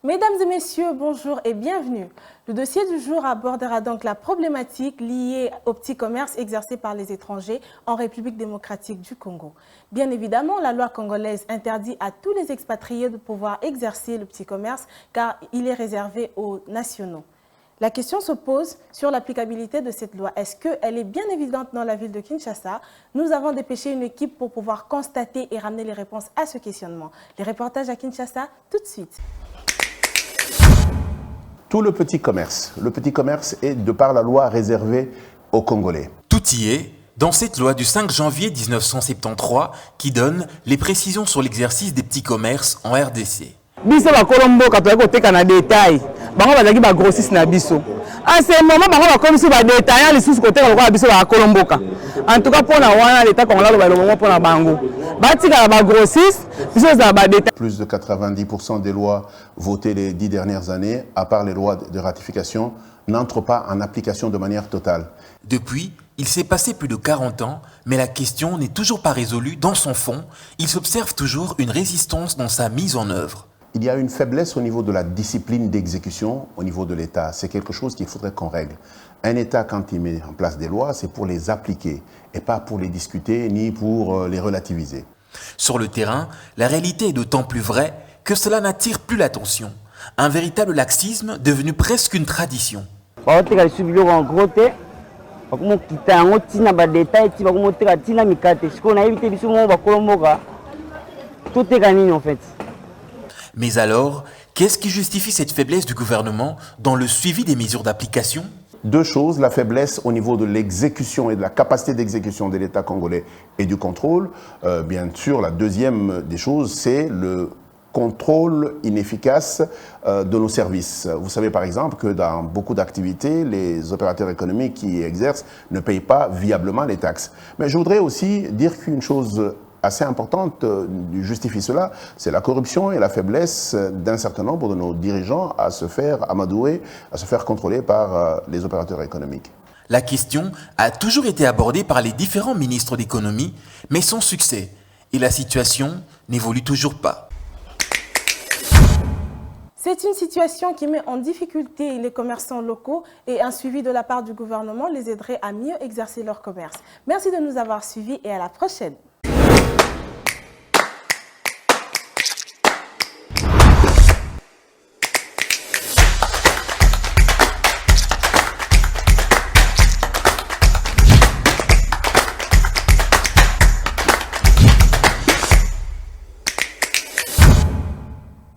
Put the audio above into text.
Mesdames et messieurs, bonjour et bienvenue. Le dossier du jour abordera donc la problématique liée au petit commerce exercé par les étrangers en République démocratique du Congo. Bien évidemment, la loi congolaise interdit à tous les expatriés de pouvoir exercer le petit commerce car il est réservé aux nationaux. La question se pose sur l'applicabilité de cette loi. Est-ce qu'elle est bien évidente dans la ville de Kinshasa? Nous avons dépêché une équipe pour pouvoir constater et ramener les réponses à ce questionnement. Les reportages à Kinshasa, tout de suite. Tout le petit commerce est, de par la loi, réservé aux Congolais. Tout y est dans cette loi du 5 janvier 1973 qui donne les précisions sur l'exercice des petits commerces en RDC. Biso ba Colombo katoya koteka na détail bango bazaki ba grossiste na biso en ce moment bango ba komisi ba détaillant les sous koteka lokwa biso ba Colomboka en tout cas pour la wana l'état congolais ba lobo pour na bango batika ba grossiste biso za ba détail. Plus de 90% des lois votées les 10 dernières années, à part les lois de ratification, n'entrent pas en application de manière totale. Depuis, il s'est passé plus de 40 ans, mais la question n'est toujours pas résolue dans son fond. Il s'observe toujours une résistance dans sa mise en œuvre. Il y a une faiblesse au niveau de la discipline d'exécution au niveau de l'État. C'est quelque chose qu'il faudrait qu'on règle. Un État, quand il met en place des lois, c'est pour les appliquer et pas pour les discuter ni pour les relativiser. Sur le terrain, la réalité est d'autant plus vraie que cela n'attire plus l'attention. Un véritable laxisme devenu presque une tradition. Mais alors, qu'est-ce qui justifie cette faiblesse du gouvernement dans le suivi des mesures d'application? Deux choses, la faiblesse au niveau de l'exécution et de la capacité d'exécution de l'État congolais et du contrôle. Bien sûr, la deuxième des choses, c'est le contrôle inefficace de nos services. Vous savez par exemple que dans beaucoup d'activités, les opérateurs économiques qui exercent ne payent pas viablement les taxes. Mais je voudrais aussi dire qu'une chose assez importante justifie cela, c'est la corruption et la faiblesse d'un certain nombre de nos dirigeants à se faire amadouer, à se faire contrôler par les opérateurs économiques. La question a toujours été abordée par les différents ministres d'économie, mais sans succès. Et la situation n'évolue toujours pas. C'est une situation qui met en difficulté les commerçants locaux et un suivi de la part du gouvernement les aiderait à mieux exercer leur commerce. Merci de nous avoir suivis et à la prochaine.